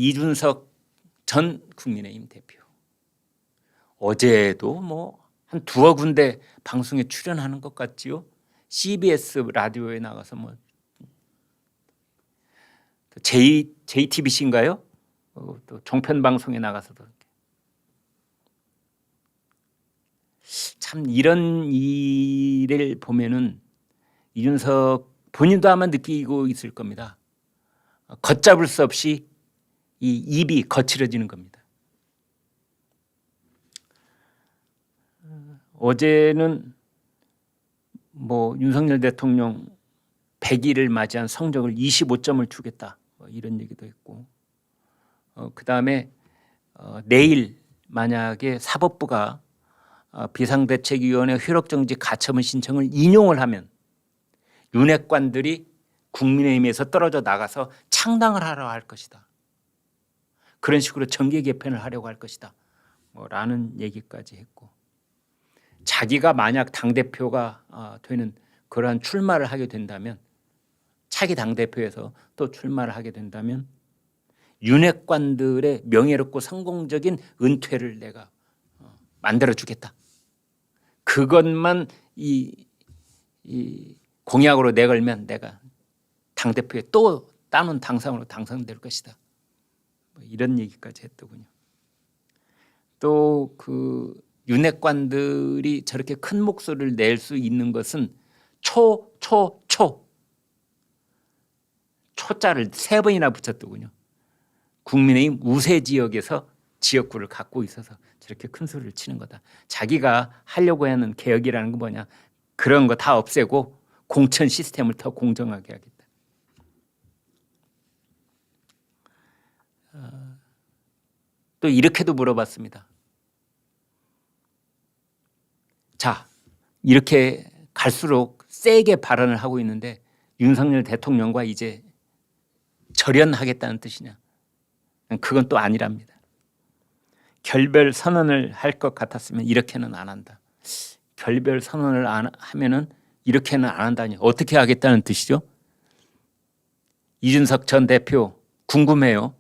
이준석 전 국민의힘 대표 어제도 뭐 한 두어 군데 방송에 출연하는 것 같지요. CBS 라디오에 나가서 뭐 JTBC인가요? 또 종편 방송에 나가서도 참 이런 일을 보면은 이준석 본인도 아마 느끼고 있을 겁니다. 걷잡을 수 없이 이 입이 거칠어지는 겁니다. 어제는 뭐 윤석열 대통령 100일을 맞이한 성적을 25점을 주겠다 이런 얘기도 했고, 그다음에 내일 만약에 사법부가 비상대책위원회 효력정지 가처분 신청을 인용을 하면 윤핵관들이 국민의힘에서 떨어져 나가서 창당을 하려 할 것이다. 그런 식으로 정계 개편을 하려고 할 것이다. 라는 얘기까지 했고, 자기가 만약 당대표가 되는 그러한 출마를 하게 된다면, 차기 당대표에서 또 출마를 하게 된다면 윤핵관들의 명예롭고 성공적인 은퇴를 내가 만들어주겠다. 그것만 이 공약으로 내걸면 내가 당대표에 또 따놓은 당상으로 당선될 것이다. 이런 얘기까지 했더군요. 또 그 윤핵관들이 저렇게 큰 목소리를 낼 수 있는 것은 초자를 3번이나 붙였더군요. 국민의힘 우세 지역에서 지역구를 갖고 있어서 저렇게 큰 소리를 치는 거다. 자기가 하려고 하는 개혁이라는 건 뭐냐, 그런 거 다 없애고 공천 시스템을 더 공정하게 하겠다. 또 이렇게도 물어봤습니다. 자, 이렇게 갈수록 세게 발언을 하고 있는데 윤석열 대통령과 이제 절연하겠다는 뜻이냐? 그건 또 아니랍니다. 결별 선언을 할 것 같았으면 이렇게는 안 한다. 결별 선언을 하면은 이렇게는 안 한다니 어떻게 하겠다는 뜻이죠? 이준석 전 대표 궁금해요.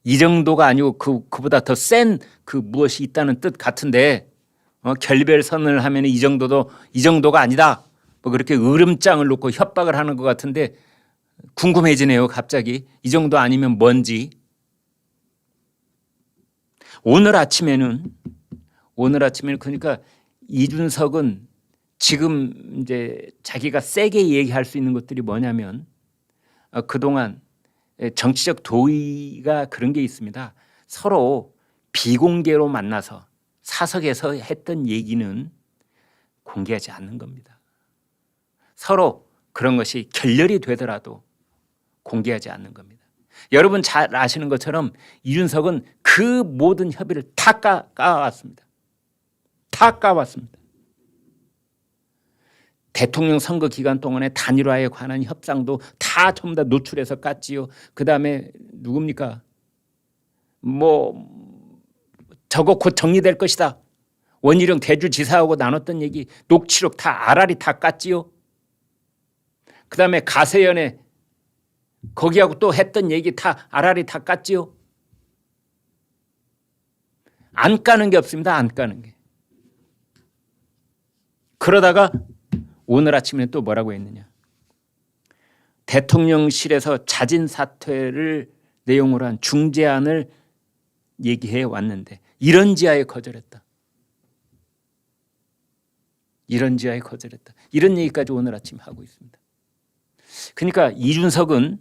이 정도가 아니고 그보다 더 센 그 무엇이 있다는 뜻 같은데 결별 선언을 하면 이 정도가 아니다. 뭐 그렇게 으름장을 놓고 협박을 하는 것 같은데 궁금해지네요. 갑자기 이 정도 아니면 뭔지. 오늘 아침에는 그러니까 이준석은 지금 이제 자기가 세게 얘기할 수 있는 것들이 뭐냐면 그동안 정치적 도의가 그런 게 있습니다. 서로 비공개로 만나서 사석에서 했던 얘기는 공개하지 않는 겁니다. 서로 그런 것이 결렬이 되더라도 공개하지 않는 겁니다. 여러분 잘 아시는 것처럼 이준석은 그 모든 협의를 다 까왔습니다. 다 까왔습니다. 대통령 선거 기간 동안에 단일화에 관한 협상도 다 전부 다 노출해서 깠지요. 그다음에 누굽니까? 저거 곧 정리될 것이다. 원희룡 대주지사하고 나눴던 얘기 녹취록 다 알알이 다 깠지요. 그다음에 가세연에 거기하고 또 했던 얘기 다 알알이 다 깠지요. 안 까는 게 없습니다. 안 까는 게. 그러다가 오늘 아침에 또 뭐라고 했느냐. 대통령실에서 자진 사퇴를 내용으로 한 중재안을 얘기해 왔는데 이런 지하에 거절했다. 이런 얘기까지 오늘 아침 하고 있습니다. 그러니까 이준석은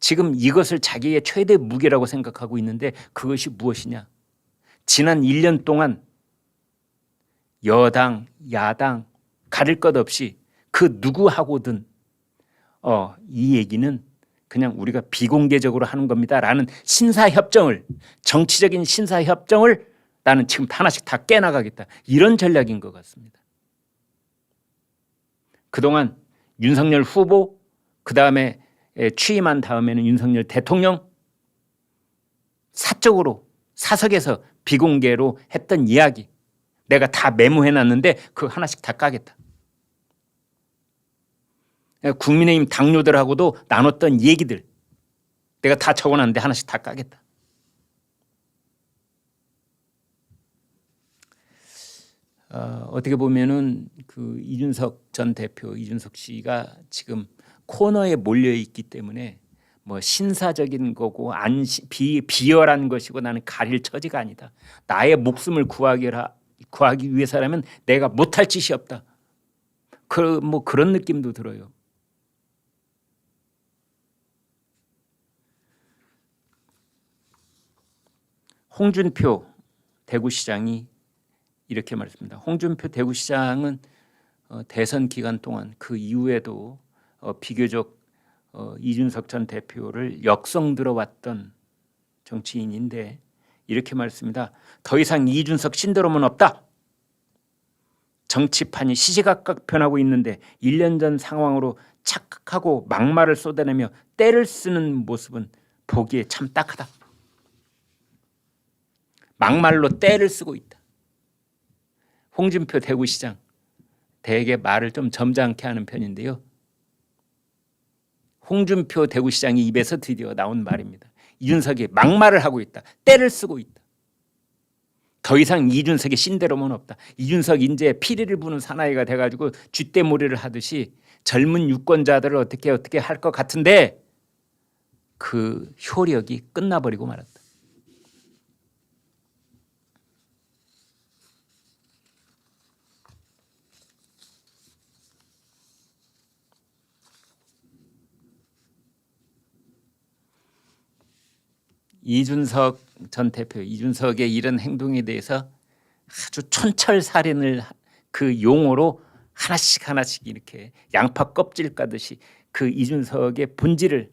지금 이것을 자기의 최대 무게라고 생각하고 있는데 그것이 무엇이냐. 지난 1년 동안 여당, 야당 가릴 것 없이 그 누구하고든 이 얘기는 그냥 우리가 비공개적으로 하는 겁니다라는 정치적인 신사협정을 나는 지금 하나씩 다 깨나가겠다. 이런 전략인 것 같습니다. 그동안 윤석열 후보, 그다음에 취임한 다음에는 윤석열 대통령 사적으로 사석에서 비공개로 했던 이야기 내가 다 메모해놨는데 그거 하나씩 다 까겠다. 국민의힘 당뇨들하고도 나눴던 얘기들 내가 다 적어놨는데 하나씩 다 까겠다. 어떻게 보면은 그 이준석 전 대표, 이준석 씨가 지금 코너에 몰려 있기 때문에 뭐 신사적인 거고 비열한 것이고 나는 가릴 처지가 아니다. 나의 목숨을 구하기 위해서라면 내가 못할 짓이 없다. 뭐 그런 느낌도 들어요. 홍준표 대구시장이 이렇게 말했습니다. 홍준표 대구시장은 대선 기간 동안 그 이후에도 비교적 이준석 전 대표를 역성 들어왔던 정치인인데 이렇게 말했습니다. 더 이상 이준석 신드롬은 없다. 정치판이 시시각각 변하고 있는데 1년 전 상황으로 착각하고 막말을 쏟아내며 때를 쓰는 모습은 보기에 참 딱하다. 막말로 때를 쓰고 있다. 홍준표 대구시장 대개 말을 좀 점잖게 하는 편인데요. 홍준표 대구시장이 입에서 드디어 나온 말입니다. 이준석이 막말을 하고 있다. 때를 쓰고 있다. 더 이상 이준석의 신대로는 없다. 이준석 이제 피리를 부는 사나이가 돼가지고 쥐떼머리를 하듯이 젊은 유권자들을 어떻게 할 것 같은데 그 효력이 끝나버리고 말았다. 이준석 전 대표, 이준석의 이런 행동에 대해서 아주 촌철살인을 그 용어로 하나씩 이렇게 양파 껍질 까듯이 그 이준석의 본질을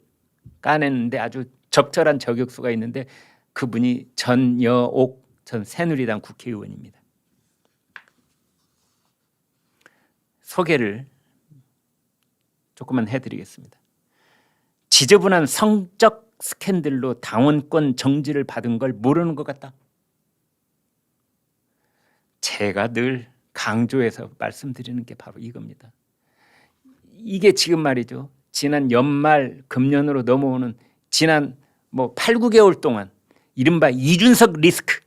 까내는데 아주 적절한 저격수가 있는데 그분이 전여옥 전 새누리당 국회의원입니다. 소개를 조금만 해드리겠습니다. 지저분한 성적 스캔들로 당원권 정지를 받은 걸 모르는 것 같다. 제가 늘 강조해서 말씀드리는 게 바로 이겁니다. 이게 지금 말이죠. 지난 연말 금년으로 넘어오는 지난 8, 9개월 동안 이른바 이준석 리스크.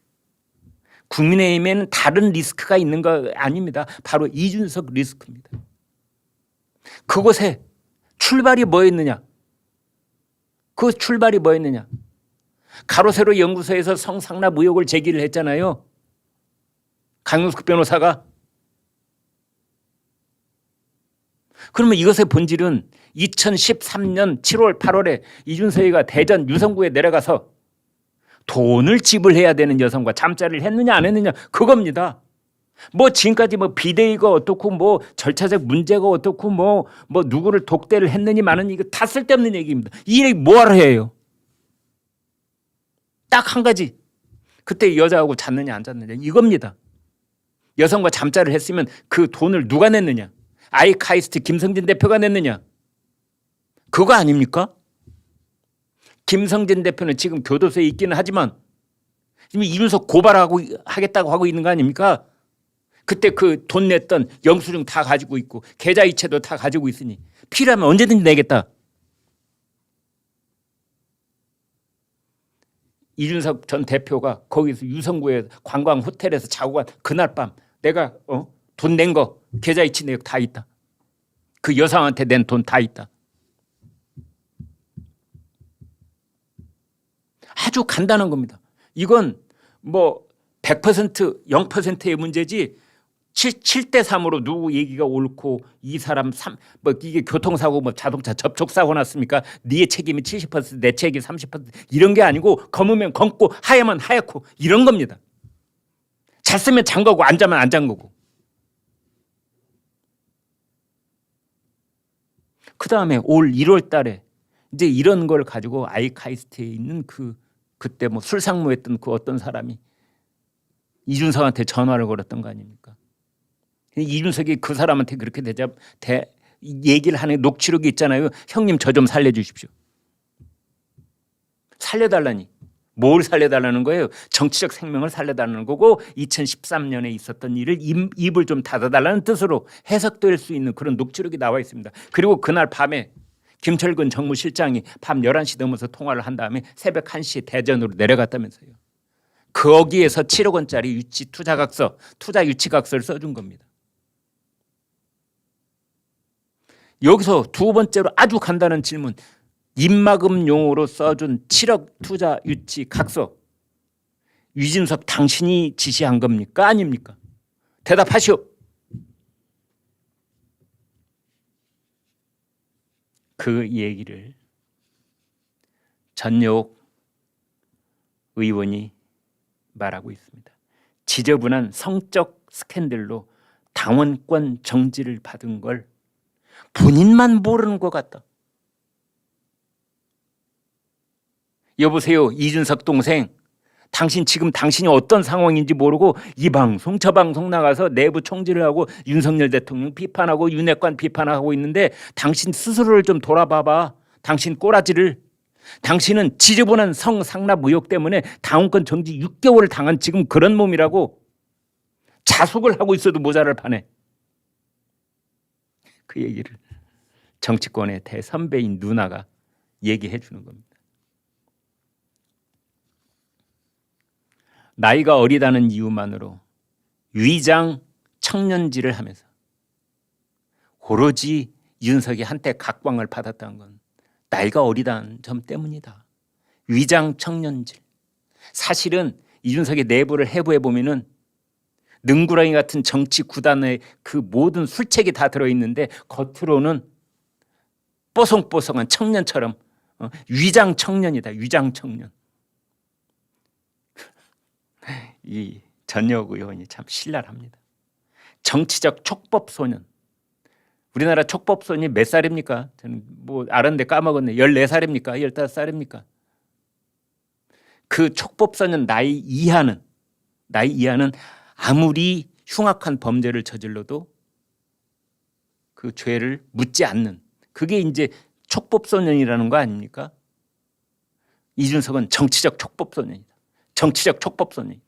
국민의힘에는 다른 리스크가 있는 거 아닙니다. 바로 이준석 리스크입니다. 그곳에 출발이 뭐였느냐? 그 출발이 뭐였느냐? 가로세로 연구소에서 성상납 의혹을 제기를 했잖아요. 강용석 변호사가. 그러면 이것의 본질은 2013년 7월 8월에 이준석이가 대전 유성구에 내려가서 돈을 지불해야 되는 여성과 잠자리를 했느냐 안 했느냐 그겁니다. 지금까지 비대위가 어떻고 절차적 문제가 어떻고 누구를 독대를 했느니 마느니 이거 다 쓸데없는 얘기입니다. 이 얘기 뭐하러 해요? 딱 한 가지. 그때 여자하고 잤느냐 안 잤느냐 이겁니다. 여성과 잠자리를 했으면 그 돈을 누가 냈느냐? 아이카이스트 김성진 대표가 냈느냐? 그거 아닙니까? 김성진 대표는 지금 교도소에 있기는 하지만 지금 이준석 하겠다고 하고 있는 거 아닙니까? 그때 그 돈 냈던 영수증 다 가지고 있고 계좌이체도 다 가지고 있으니 필요하면 언제든지 내겠다. 이준석 전 대표가 거기서 유성구에 관광 호텔에서 자고 간 그날 밤 내가 돈 낸 거 계좌이체 내역 다 있다. 그 여성한테 낸 돈 다 있다. 아주 간단한 겁니다. 이건 100% 0%의 문제지 7대 3으로 누구 얘기가 옳고 이 사람 이게 교통사고 자동차 접촉사고 났습니까? 네 책임이 70% 내 책임이 30% 이런 게 아니고 검으면 검고 하야면 하얗고 이런 겁니다. 잤으면 잔 거고 안 자면 안 잔 거고. 그다음에 올 1월 달에 이제 이런 걸 가지고 아이카이스트에 있는 그때 술상무했던 그 어떤 사람이 이준석한테 전화를 걸었던 거 아닙니까? 이준석이 그 사람한테 그렇게 얘기를 하는 녹취록이 있잖아요. 형님 저 좀 살려주십시오. 살려달라니. 뭘 살려달라는 거예요? 정치적 생명을 살려달라는 거고 2013년에 있었던 일을 입을 좀 닫아달라는 뜻으로 해석될 수 있는 그런 녹취록이 나와 있습니다. 그리고 그날 밤에 김철근 정무실장이 밤 11시 넘어서 통화를 한 다음에 새벽 1시에 대전으로 내려갔다면서요. 거기에서 7억 원짜리 유치 투자각서, 투자 유치각서를 써준 겁니다. 여기서 두 번째로 아주 간단한 질문. 입막음용으로 써준 7억 투자 유치 각서. 유진석 당신이 지시한 겁니까? 아닙니까? 대답하시오. 그 얘기를 전여옥 의원이 말하고 있습니다. 지저분한 성적 스캔들로 당원권 정지를 받은 걸 본인만 모르는 것 같다. 여보세요, 이준석 동생. 당신이 어떤 상황인지 모르고 이 방송 저 방송 나가서 내부 총질을 하고 윤석열 대통령 비판하고 윤핵관 비판하고 있는데 당신 스스로를 좀 돌아봐봐. 당신 꼬라지를. 당신은 지저분한 성상납 의혹 때문에 당원권 정지 6개월을 당한 지금 그런 몸이라고. 자숙을 하고 있어도 모자랄 판에. 그 얘기를 정치권의 대선배인 누나가 얘기해 주는 겁니다. 나이가 어리다는 이유만으로 위장 청년지를 하면서 오로지 윤석이 한때 각광을 받았다는 건 나이가 어리다는 점 때문이다. 위장 청년질. 사실은 이준석의 내부를 해부해 보면은 능구렁이 같은 정치 구단의 그 모든 술책이 다 들어있는데 겉으로는 뽀송뽀송한 청년처럼 위장 청년이다. 위장 청년. 이 전여옥 의원이 참 신랄합니다. 정치적 촉법 소년. 우리나라 촉법 소년이 몇 살입니까? 저는 뭐 알았는데 까먹었네. 14살입니까? 15살입니까? 그 촉법 소년 나이 이하는 아무리 흉악한 범죄를 저질러도 그 죄를 묻지 않는, 그게 이제 촉법 소년이라는 거 아닙니까? 이준석은 정치적 촉법 소년이다. 정치적 촉법 소년이다.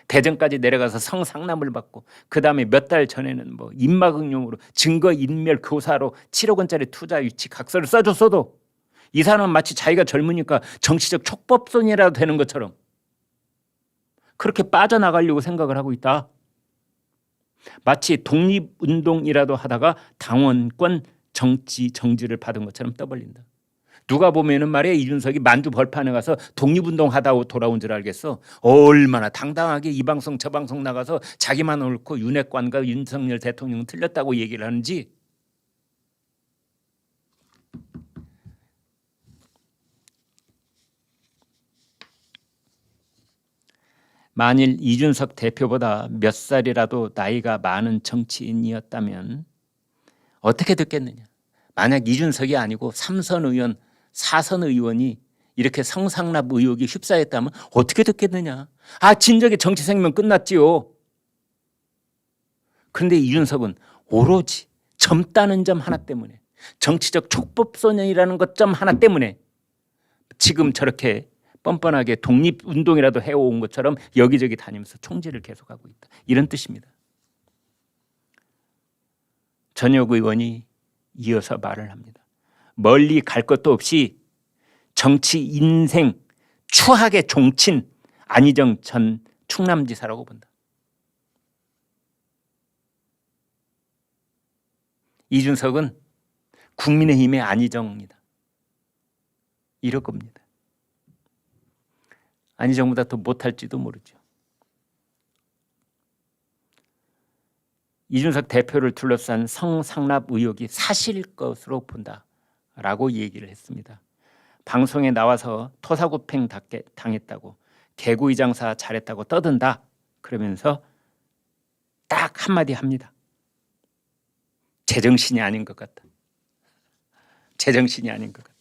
대전까지 내려가서 성상납을 받고 그 다음에 몇 달 전에는 뭐 입막음용으로 증거인멸 교사로 7억 원짜리 투자 유치 각서를 써줬어도 이 사람은 마치 자기가 젊으니까 정치적 촉법소년이라도 되는 것처럼 그렇게 빠져나가려고 생각을 하고 있다. 마치 독립운동이라도 하다가 당원권 정지를 받은 것처럼 떠벌린다. 누가 보면은 말이야, 이준석이 만주 벌판에 가서 독립운동 하다 돌아온 줄 알겠어. 얼마나 당당하게 이 방송 저 방송 나가서 자기만 옳고 윤핵관과 윤석열 대통령은 틀렸다고 얘기를 하는지. 만일 이준석 대표보다 몇 살이라도 나이가 많은 정치인이었다면 어떻게 됐겠느냐. 만약 이준석이 아니고 3선 의원 4선 의원이 이렇게 성상납 의혹이 휩싸였다면 어떻게 됐겠느냐. 진작에 정치 생명 끝났지요. 그런데 이준석은 오로지 젊다는 점 하나 때문에, 정치적 촉법소년이라는 것 점 하나 때문에 지금 저렇게 뻔뻔하게 독립운동이라도 해온 것처럼 여기저기 다니면서 총질을 계속하고 있다. 이런 뜻입니다. 전여옥 의원이 이어서 말을 합니다. 멀리 갈 것도 없이 정치 인생 추악의 종친 안희정 전 충남지사라고 본다. 이준석은 국민의힘의 안희정입니다. 이럴 겁니다. 안희정보다 더 못할지도 모르죠. 이준석 대표를 둘러싼 성상납 의혹이 사실일 것으로 본다라고 얘기를 했습니다. 방송에 나와서 토사구팽 당했다고, 개구이장사 잘했다고 떠든다. 그러면서 딱 한마디 합니다. 제정신이 아닌 것 같다. 제정신이 아닌 것 같다.